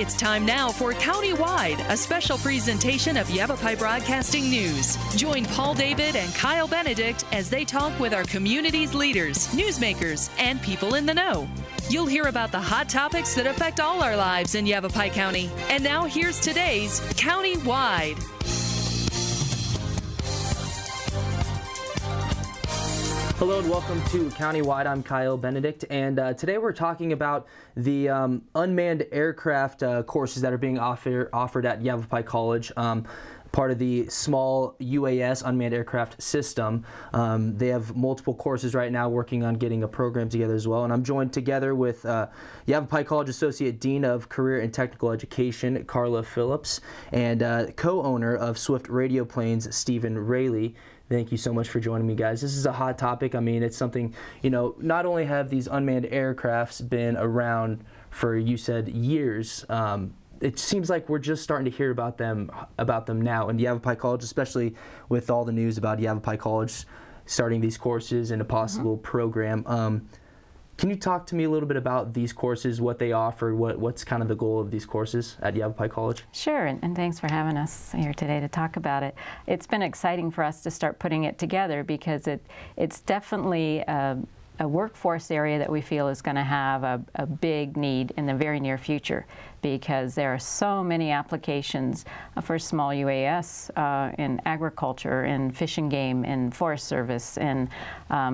It's time now for Countywide, a special presentation of Yavapai Broadcasting News. Join Paul David and Kyle Benedict as they talk with our community's leaders, newsmakers, and people in the know. You'll hear about the hot topics that affect all our lives in Yavapai County. And now here's today's Countywide. Hello and welcome to Countywide. I'm Kyle Benedict, and today we're talking about the unmanned aircraft courses that are being offered at Yavapai College. Part of the small UAS unmanned aircraft system. They have multiple courses right now working on getting a program together as well. And I'm joined together with Yavapai College Associate Dean of Career and Technical Education, Carla Phillips, and co-owner of Swift Radio Planes, Stephen Raley. Thank you so much for joining me, guys. This is a hot topic. I mean, it's something, you know, not only have these unmanned aircrafts been around for, you said, years, it seems like we're just starting to hear about them now. And Yavapai College, especially with all the news about Yavapai College starting these courses and a possible program. Can you talk to me a little bit about these courses, what they offer, what's kind of the goal of these courses at Yavapai College? Sure, and thanks for having us here today to talk about it. It's been exciting for us to start putting it together because it's definitely a workforce area that we feel is going to have a big need in the very near future, because there are so many applications for small UAS in agriculture, in fish and game, in forest service, in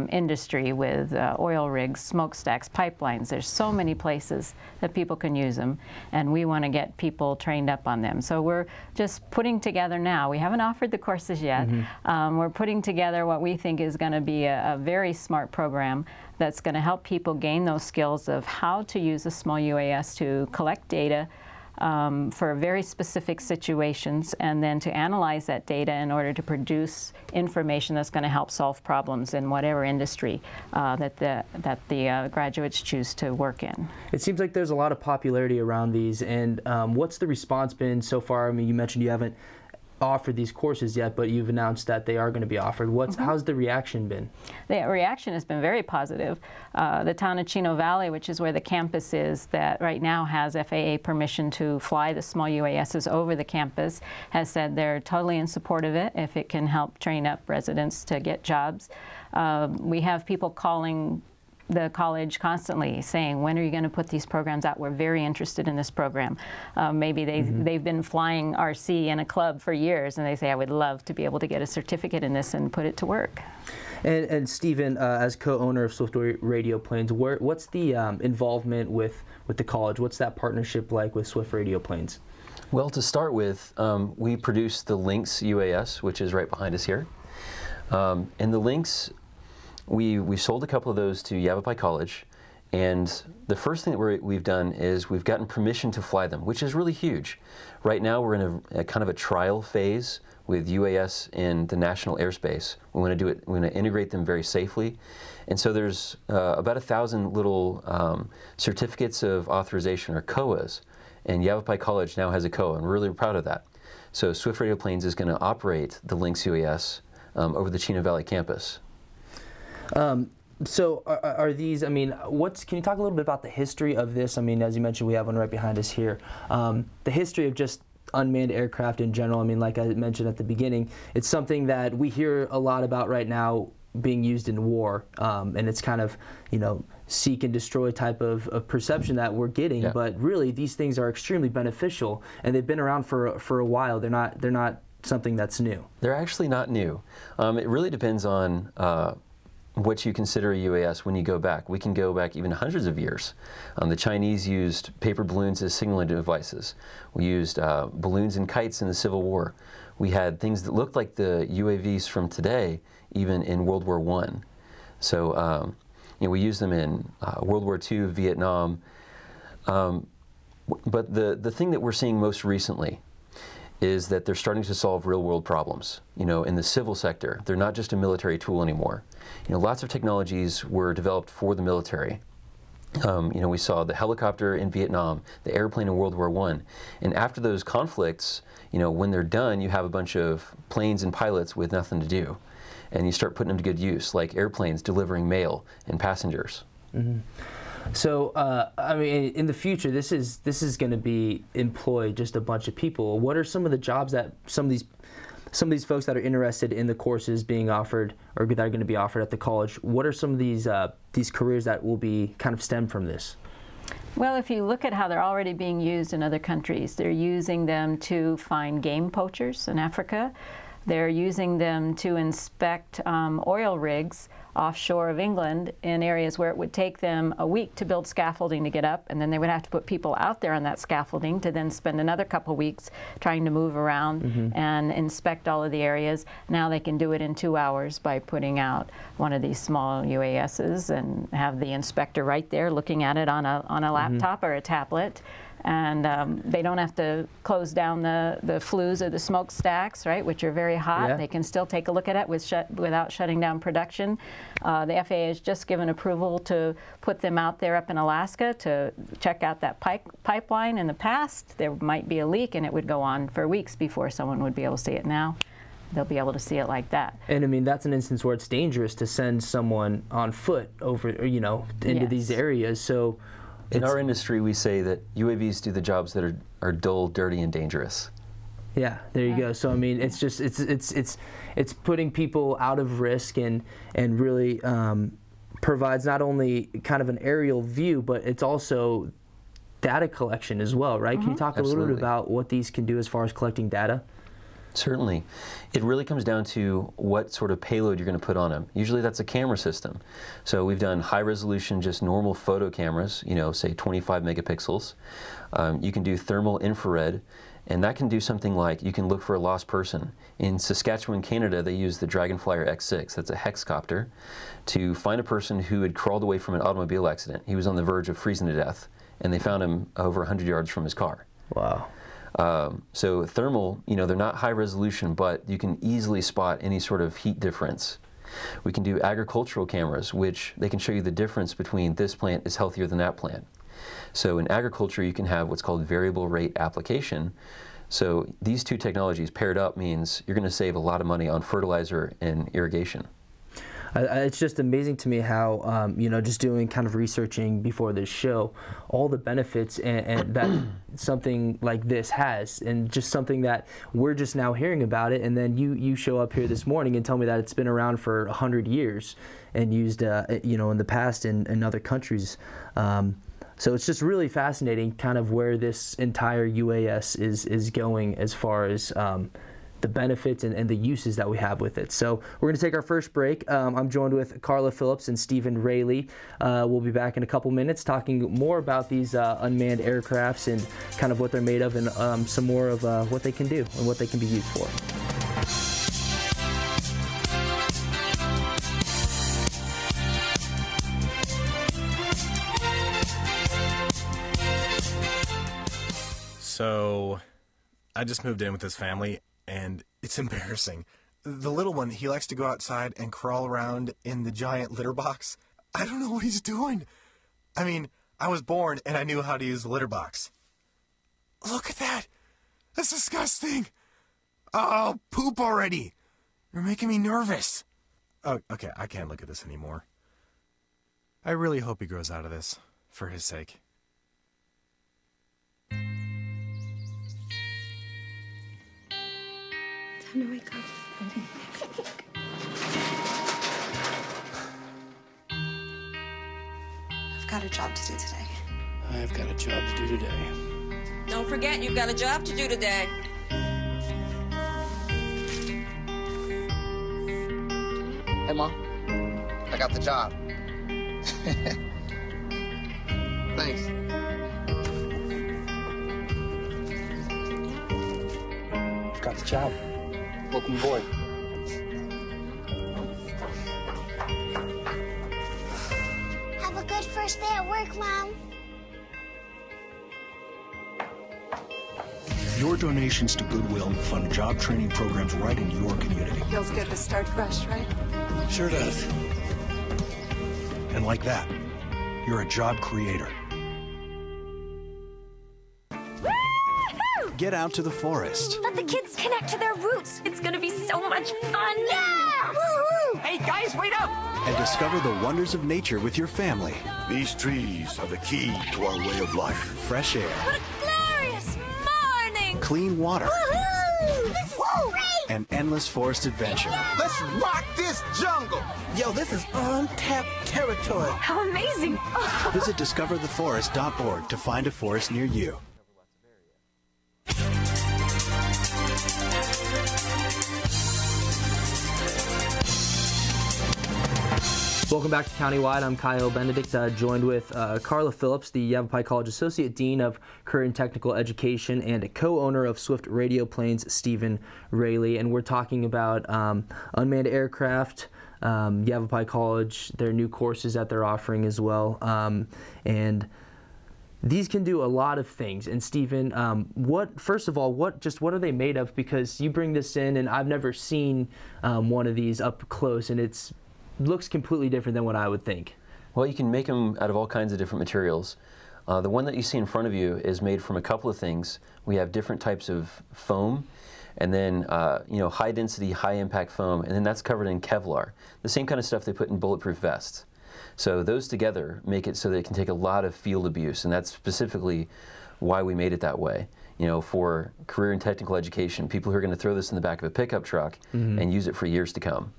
industry with oil rigs, smokestacks, pipelines. There's so many places that people can use them, and we want to get people trained up on them. So we're just putting together now. We haven't offered the courses yet. We're putting together what we think is going to be a very smart program that's going to help people gain those skills of how to use a small UAS to collect data for very specific situations, and then to analyze that data in order to produce information that's going to help solve problems in whatever industry that the graduates choose to work in. It seems like there's a lot of popularity around these, and what's the response been so far? I mean, you mentioned you haven't offered these courses yet, but you've announced that they are going to be offered. How's the reaction been? The reaction has been very positive. The town of Chino Valley, which is where the campus is, that right now has FAA permission to fly the small UASs over the campus, has said they're totally in support of it if it can help train up residents to get jobs. We have people calling the college constantly saying, when are you going to put these programs out? We're very interested in this program. Maybe they've been flying RC in a club for years, and they say, I would love to be able to get a certificate in this and put it to work. And Stephen, as co-owner of Swift Radio Planes, what's the involvement with the college? What's that partnership like with Swift Radio Planes? Well, to start with, we produce the Lynx UAS, which is right behind us here. And the Lynx, we sold a couple of those to Yavapai College, and the first thing that we've done is we've gotten permission to fly them, which is really huge. Right now we're in a kind of a trial phase with UAS in the national airspace. We want to do it, we want to integrate them very safely. And so there's about 1,000 little certificates of authorization, or COAs, and Yavapai College now has a COA, and we're really proud of that. So Swift Radio Planes is going to operate the Lynx UAS over the Chino Valley campus. So are these, I mean, can you talk a little bit about the history of this? I mean, as you mentioned, we have one right behind us here. The history of just unmanned aircraft in general. I mean, like I mentioned at the beginning, it's something that we hear a lot about right now being used in war, and it's kind of, you know, seek and destroy type of perception that we're getting. Yeah. But really, these things are extremely beneficial, and they've been around for a while. They're not something that's new. They're actually not new. It really depends on what you consider a UAS when you go back. We can go back even hundreds of years. The Chinese used paper balloons as signaling devices. We used balloons and kites in the Civil War. We had things that looked like the UAVs from today, even in World War I. So you know, we used them in World War II, Vietnam. But the thing that we're seeing most recently is that they're starting to solve real-world problems. You know, in the civil sector, they're not just a military tool anymore. You know, lots of technologies were developed for the military. You know, we saw the helicopter in Vietnam, the airplane in World War I. And after those conflicts, you know, when they're done, you have a bunch of planes and pilots with nothing to do. And you start putting them to good use, like airplanes delivering mail and passengers. Mm-hmm. So, I mean, in the future, this is going to be employ just a bunch of people. What are some of the jobs that some of these folks that are interested in the courses being offered or that are going to be offered at the college? What are some of these careers that will be kind of stem from this? Well, if you look at how they're already being used in other countries, they're using them to find game poachers in Africa. They're using them to inspect oil rigs offshore of England in areas where it would take them a week to build scaffolding to get up, and then they would have to put people out there on that scaffolding to then spend another couple weeks trying to move around and inspect all of the areas. Now they can do it in 2 hours by putting out one of these small UASs and have the inspector right there looking at it on a laptop or a tablet. And they don't have to close down the flues or the smokestacks, right, which are very hot. Yeah. They can still take a look at it without shutting down production. The FAA has just given approval to put them out there up in Alaska to check out that pipeline. In the past, there might be a leak, and it would go on for weeks before someone would be able to see it. Now, they'll be able to see it like that. And I mean, that's an instance where it's dangerous to send someone on foot over, into these areas. So. In our industry, we say that UAVs do the jobs that are dull, dirty, and dangerous. Yeah, there you go. So I mean, it's just it's putting people out of risk and really provides not only kind of an aerial view, but it's also data collection as well, right? Can you talk a little bit about what these can do as far as collecting data? Certainly. It really comes down to what sort of payload you're going to put on them. Usually that's a camera system. So we've done high resolution, just normal photo cameras, say 25 megapixels. You can do thermal infrared, and that can do something like you can look for a lost person. In Saskatchewan, Canada, they use the Dragonflyer X6, that's a hexcopter, to find a person who had crawled away from an automobile accident. He was on the verge of freezing to death, and they found him over 100 yards from his car. Wow. So thermal, they're not high resolution, but you can easily spot any sort of heat difference. We can do agricultural cameras, which they can show you the difference between this plant is healthier than that plant. So in agriculture, you can have what's called variable rate application. So these two technologies paired up means you're going to save a lot of money on fertilizer and irrigation. It's just amazing to me how, just doing kind of researching before this show, all the benefits and that something like this has, and just something that we're just now hearing about it, and then you show up here this morning and tell me that it's been around for 100 years and used, in the past in other countries. So it's just really fascinating kind of where this entire UAS is going as far as the benefits and the uses that we have with it. So we're going to take our first break. I'm joined with Carla Phillips and Stephen Raley. We'll be back in a couple minutes talking more about these unmanned aircrafts and kind of what they're made of, and some more of what they can do and what they can be used for. So I just moved in with this family, and it's embarrassing. The little one, he likes to go outside and crawl around in the giant litter box. I don't know what he's doing. I mean, I was born and I knew how to use the litter box. Look at that. That's disgusting. Oh, poop already. You're making me nervous. Oh, okay, I can't look at this anymore. I really hope he grows out of this, for his sake. Time to wake up. I've got a job to do today. I've got a job to do today. Don't forget, you've got a job to do today. Hey, Mom. I got the job. Thanks. Got the job. Welcome aboard. Have a good first day at work, Mom. Your donations to Goodwill fund job training programs right in your community. Feels good to start fresh, right? Sure does. And like that, you're a job creator. Get out to the forest. Let the kids connect to their roots. It's gonna be so much fun. Yeah! Woo-hoo! Hey, guys, wait up! And discover the wonders of nature with your family. These trees are the key to our way of life. Fresh air. What a glorious morning! Clean water. Woohoo! This is great! An endless forest adventure. Let's rock this jungle! Yo, this is untapped territory. How amazing! Visit discovertheforest.org to find a forest near you. Welcome back to Countywide. I'm Kyle Benedict, joined with Carla Phillips, the Yavapai College Associate Dean of Career and Technical Education and co-owner of Swift Radio Planes, Stephen Raley. And we're talking about unmanned aircraft, Yavapai College, their new courses that they're offering as well. And these can do a lot of things. And Stephen, first of all, what are they made of? Because you bring this in, and I've never seen one of these up close, and it's looks completely different than what I would think. Well, you can make them out of all kinds of different materials. The one that you see in front of you is made from a couple of things. We have different types of foam, and then high density, high impact foam, and then that's covered in Kevlar, the same kind of stuff they put in bulletproof vests. So those together make it so that it can take a lot of field abuse, and that's specifically why we made it that way. For career and technical education, people who are going to throw this in the back of a pickup truck and use it for years to come.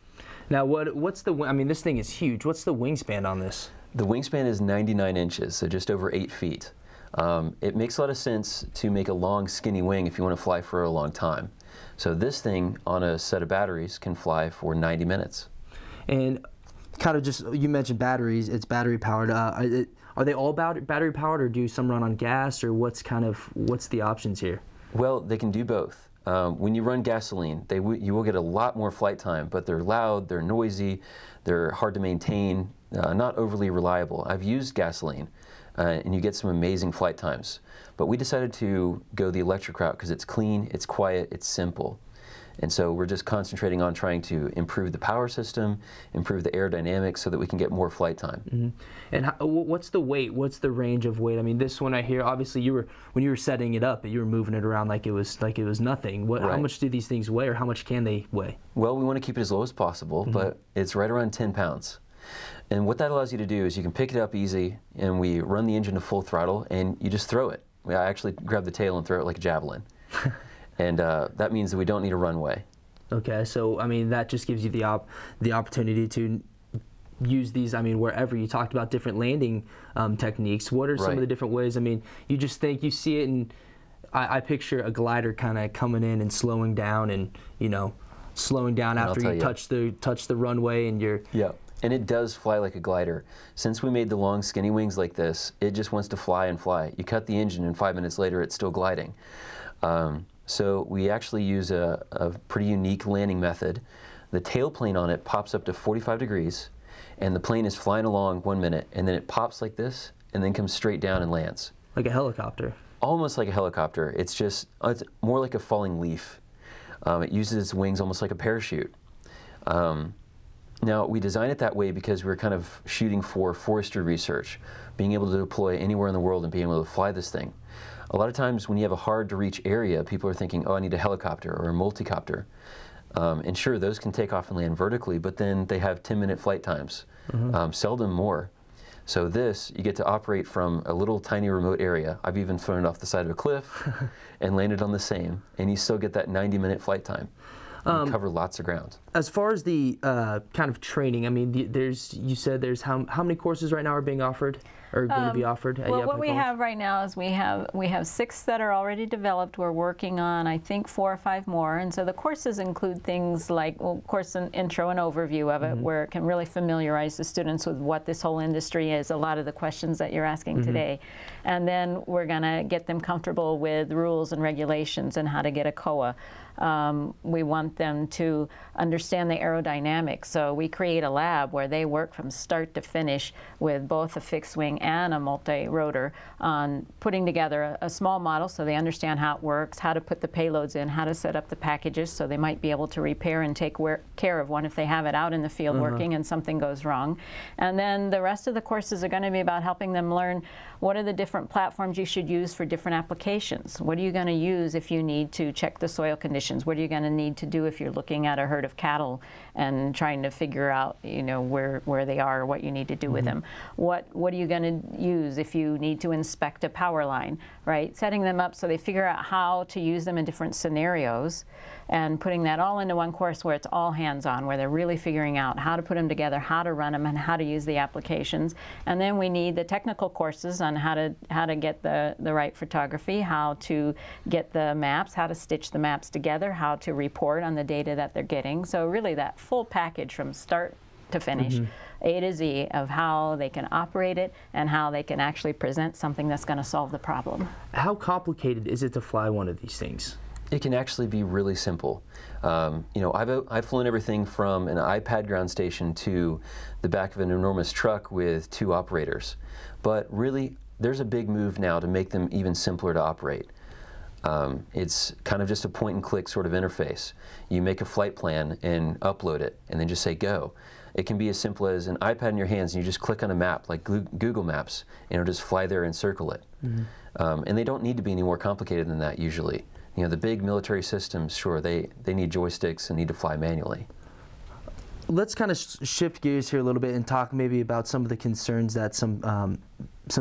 Now, what's the? I mean, this thing is huge. What's the wingspan on this? The wingspan is 99 inches, so just over 8 feet. It makes a lot of sense to make a long, skinny wing if you want to fly for a long time. So this thing on a set of batteries can fly for 90 minutes. And kind of just, you mentioned batteries. It's battery powered. Are they all battery powered, or do some run on gas, or what's the options here? Well, they can do both. When you run gasoline, you will get a lot more flight time, but they're loud, they're noisy, they're hard to maintain, not overly reliable. I've used gasoline, and you get some amazing flight times. But we decided to go the electric route because it's clean, it's quiet, it's simple. And so we're just concentrating on trying to improve the power system, improve the aerodynamics so that we can get more flight time. Mm-hmm. And what's the weight? What's the range of weight? I mean, this one I hear, obviously when you were setting it up, you were moving it around like it was nothing. Right. How much do these things weigh, or how much can they weigh? Well, we want to keep it as low as possible, but it's right around 10 pounds. And what that allows you to do is you can pick it up easy, and we run the engine to full throttle, and you just throw it. I actually grab the tail and throw it like a javelin. And that means that we don't need a runway. Okay, so I mean that just gives you the opportunity to use these. I mean, wherever you talked about different landing techniques. What are some of the different ways? I mean, you see it, and I picture a glider kind of coming in and slowing down, and slowing down after you touch the runway, and you're And it does fly like a glider. Since we made the long, skinny wings like this, it just wants to fly and fly. You cut the engine, and 5 minutes later, it's still gliding. So we actually use a pretty unique landing method. The tailplane on it pops up to 45 degrees, and the plane is flying along 1 minute, and then it pops like this, and then comes straight down and lands. Like a helicopter? Almost like a helicopter. It's more like a falling leaf. It uses its wings almost like a parachute. Now, we designed it that way because we're kind of shooting for forestry research, being able to deploy anywhere in the world and being able to fly this thing. A lot of times when you have a hard-to-reach area, people are thinking, oh, I need a helicopter or a multicopter. And sure, those can take off and land vertically, but then they have 10-minute flight times, seldom more. So this, you get to operate from a little tiny remote area. I've even thrown it off the side of a cliff and landed on the same, and you still get that 90-minute flight time. You cover lots of ground. As far as the kind of training, I mean, you said there's how many courses right now are being offered? Or going to be offered at Well, Yavapai what we College? have right now is we have 6 that are already developed. We're working on, I think, 4 or 5 more. And so the courses include things like, well, of course, an intro and overview of it, where it can really familiarize the students with what this whole industry is, a lot of the questions that you're asking today. And then we're going to get them comfortable with rules and regulations and how to get a COA. We want them to understand the aerodynamics. So we create a lab where they work from start to finish with both a fixed wing wing and a multi-rotor on putting together a small model so they understand how it works, how to put the payloads in, how to set up the packages so they might be able to repair and take care of one if they have it out in the field working and something goes wrong. And then the rest of the courses are going to be about helping them learn what are the different platforms you should use for different applications. What are you going to use if you need to check the soil conditions? What are you going to need to do if you're looking at a herd of cattle and trying to figure out, you know, where they are or what you need to do with them? What are you going to use if you need to inspect a power line, right? Setting them up so they figure out how to use them in different scenarios and putting that all into one course where it's all hands-on, where they're really figuring out how to put them together, how to run them, and how to use the applications. And then we need the technical courses on how to get the right photography, how to get the maps, how to stitch the maps together, how to report on the data that they're getting. So really that full package from start to finish, A to Z, of how they can operate it and how they can actually present something that's going to solve the problem. How complicated is it to fly one of these things? It can actually be really simple. You know, I've flown everything from an iPad ground station to the back of an enormous truck with 2 operators. But really, there's a big move now to make them even simpler to operate. It's kind of just a point-and-click sort of interface. You make a flight plan and upload it, and then just say go. It can be as simple as an iPad in your hands, and you just click on a map like Google Maps, and it'll just fly there and circle it. And they don't need to be any more complicated than that usually. You know, the big military systems, sure, they need joysticks and need to fly manually. Let's kind of shift gears here a little bit and talk maybe about some of the concerns that some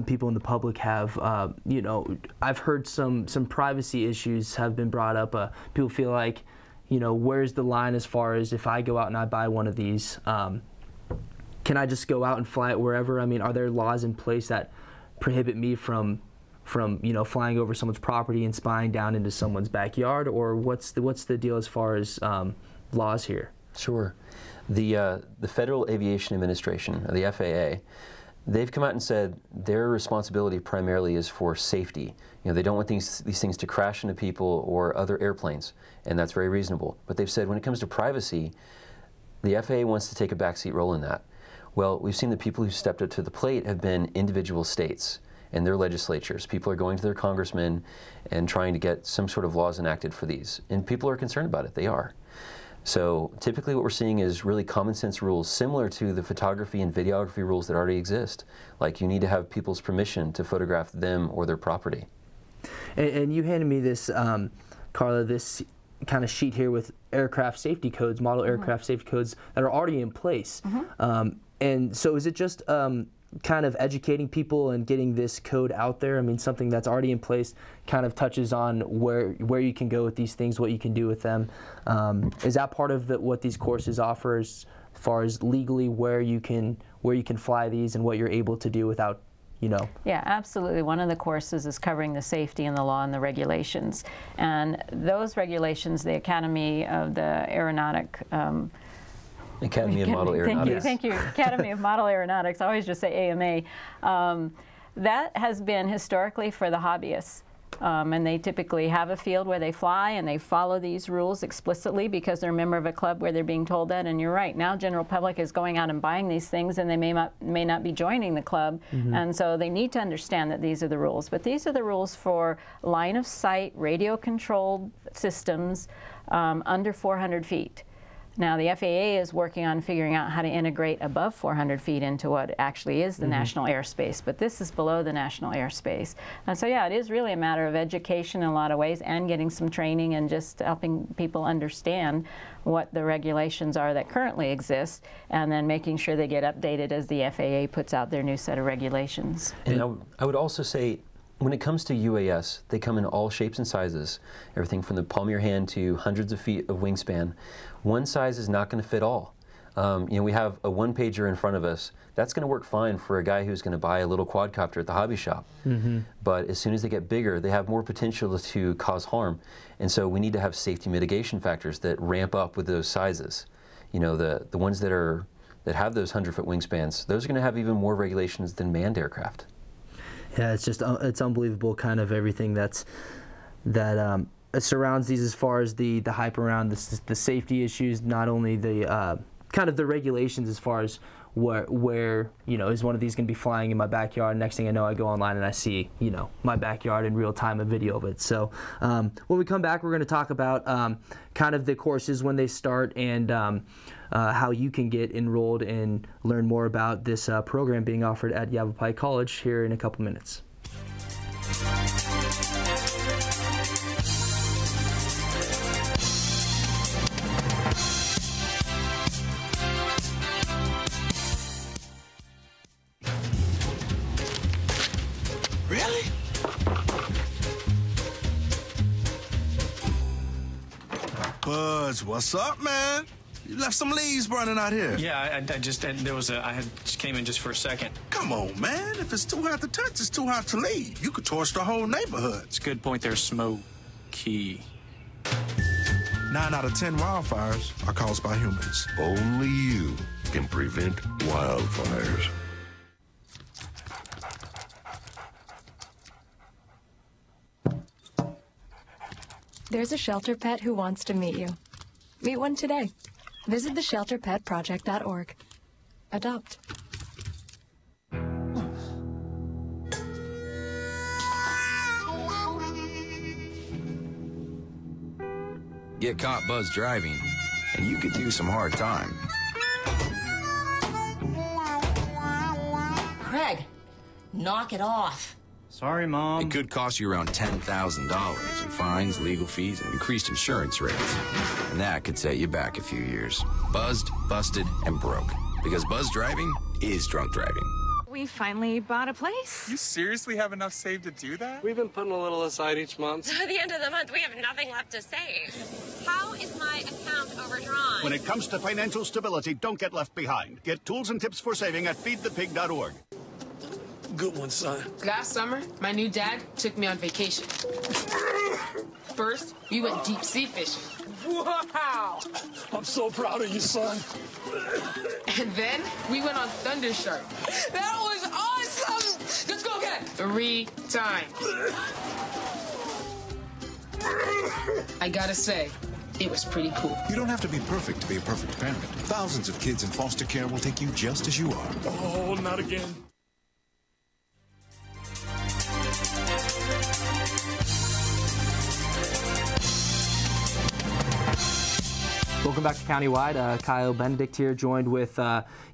people in the public have. You know, I've heard some privacy issues have been brought up. People feel like, you know, where's the line as far as if I go out and I buy one of these, can I just go out and fly it wherever? I mean, are there laws in place that prohibit me from you know, flying over someone's property and spying down into someone's backyard, or what's the deal as far as laws here? Sure. The Federal Aviation Administration, or the FAA, they've come out and said their responsibility primarily is for safety. You know, they don't want these things to crash into people or other airplanes, and that's very reasonable. But they've said when it comes to privacy, the FAA wants to take a backseat role in that. Well, we've seen the people who stepped up to the plate have been individual states and their legislatures. People are going to their congressmen and trying to get some sort of laws enacted for these. And people are concerned about it. They are. So typically what we're seeing is really common sense rules similar to the photography and videography rules that already exist. Like you need to have people's permission to photograph them or their property. And you handed me this, Carla, this kind of sheet here with aircraft safety codes, model aircraft safety codes that are already in place. And so is it just kind of educating people and getting this code out there? I mean, something that's already in place kind of touches on where you can go with these things, what you can do with them. Is that part of what these courses offer as far as legally where you can fly these and what you're able to do without, you know? Yeah, absolutely. One of the courses is covering the safety and the law and the regulations. And those regulations, the Academy of the Aeronautic Academy of Model Aeronautics. Thank you. Academy of Model Aeronautics. I always just say AMA. That has been historically for the hobbyists. And they typically have a field where they fly and they follow these rules explicitly because they're a member of a club where they're being told that. And you're right, now general public is going out and buying these things and they may not be joining the club. And so they need to understand that these are the rules. But these are the rules for line of sight, radio controlled systems under 400 feet. Now, the FAA is working on figuring out how to integrate above 400 feet into what actually is the national airspace, but this is below the national airspace. And so, yeah, it is really a matter of education in a lot of ways and getting some training and just helping people understand what the regulations are that currently exist and then making sure they get updated as the FAA puts out their new set of regulations. And I would also say, when it comes to UAS, they come in all shapes and sizes, everything from the palm of your hand to hundreds of feet of wingspan. One size is not going to fit all. You know, we have a one-pager in front of us. That's going to work fine for a guy who's going to buy a little quadcopter at the hobby shop. But as soon as they get bigger, they have more potential to cause harm. And so we need to have safety mitigation factors that ramp up with those sizes. You know, the ones that have those 100-foot wingspans, those are going to have even more regulations than manned aircraft. Yeah, it's just it's unbelievable, kind of everything that surrounds these as far as the hype around the safety issues, not only the kind of the regulations as far as where is one of these going to be flying in my backyard? Next thing I know, I go online and I see my backyard in real time, a video of it. So when we come back, we're going to talk about kind of the courses when they start and how you can get enrolled and learn more about this program being offered at Yavapai College here in a couple minutes. Really? Buzz, what's up, man? You left some leaves burning out here. Yeah, I just came in just for a second. Come on, man. If it's too hot to touch, it's too hot to leave. You could torch the whole neighborhood. It's a good point there, Smokey. 9 out of 10 wildfires are caused by humans. Only you can prevent wildfires. There's a shelter pet who wants to meet you. Meet one today. Visit theshelterpetproject.org. Adopt. Get caught buzz driving, and you could do some hard time. Craig, knock it off. Sorry, Mom. It could cost you around $10,000 in fines, legal fees, and increased insurance rates. And that could set you back a few years. Buzzed, busted, and broke. Because buzz driving is drunk driving. We finally bought a place. You seriously have enough saved to do that? We've been putting a little aside each month. At the end of the month, we have nothing left to save. How is my account overdrawn? When it comes to financial stability, don't get left behind. Get tools and tips for saving at feedthepig.org. Good one, son. Last summer, my new dad took me on vacation. First, we went deep sea fishing. Wow! I'm so proud of you, son. And then we went on Thunder Shark. That was awesome! Let's go again. 3 times. I gotta say, it was pretty cool. You don't have to be perfect to be a perfect parent. Thousands of kids in foster care will take you just as you are. Oh, not again. Welcome back to Countywide. Kyle Benedict here, joined with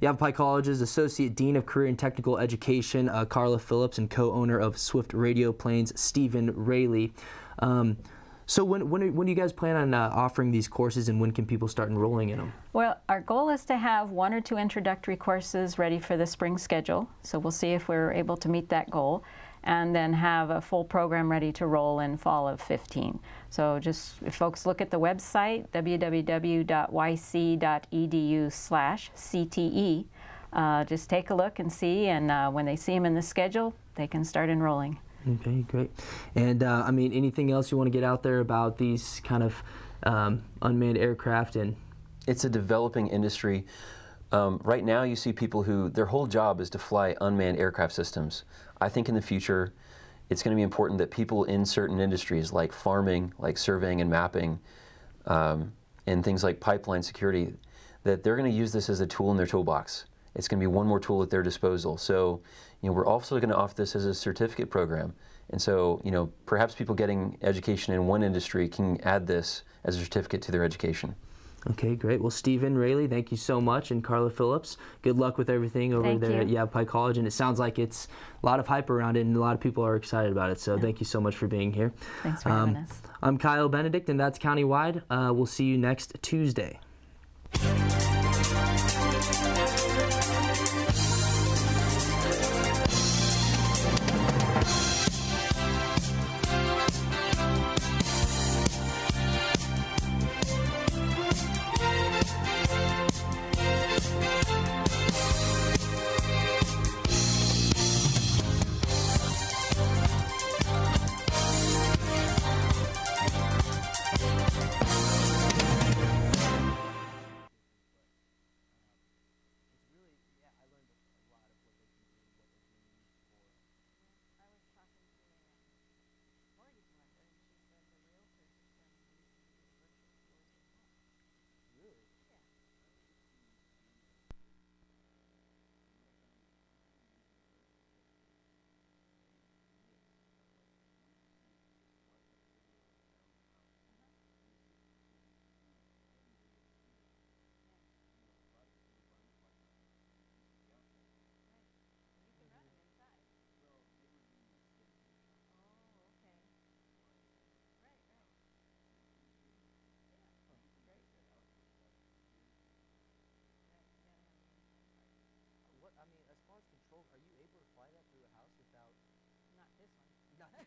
Yavapai College's Associate Dean of Career and Technical Education, Carla Phillips, and co-owner of Swift Radio Planes, Stephen Raley. So when do you guys plan on offering these courses, and when can people start enrolling in them? Well, our goal is to have 1 or 2 introductory courses ready for the spring schedule. So we'll see if we're able to meet that goal, and then have a full program ready to roll in fall of 15. So just, if folks look at the website, www.yc.edu/CTE, just take a look and see, and when they see them in the schedule, they can start enrolling. Okay, great. And I mean, anything else you want to get out there about these kind of unmanned aircraft? And it's a developing industry. Right now, you see people who their whole job is to fly unmanned aircraft systems. I think in the future, it's going to be important that people in certain industries like farming, like surveying and mapping, and things like pipeline security, that they're going to use this as a tool in their toolbox. It's going to be one more tool at their disposal. So, we're also going to offer this as a certificate program. And so, perhaps people getting education in one industry can add this as a certificate to their education. Okay, great. Well, Stephen Raley, thank you so much, and Carla Phillips, good luck with everything over there at Yavapai College. And it sounds like it's a lot of hype around it, and a lot of people are excited about it. So thank you so much for being here. Thanks for having us. I'm Kyle Benedict, and that's Countywide. We'll see you next Tuesday.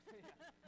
Yeah.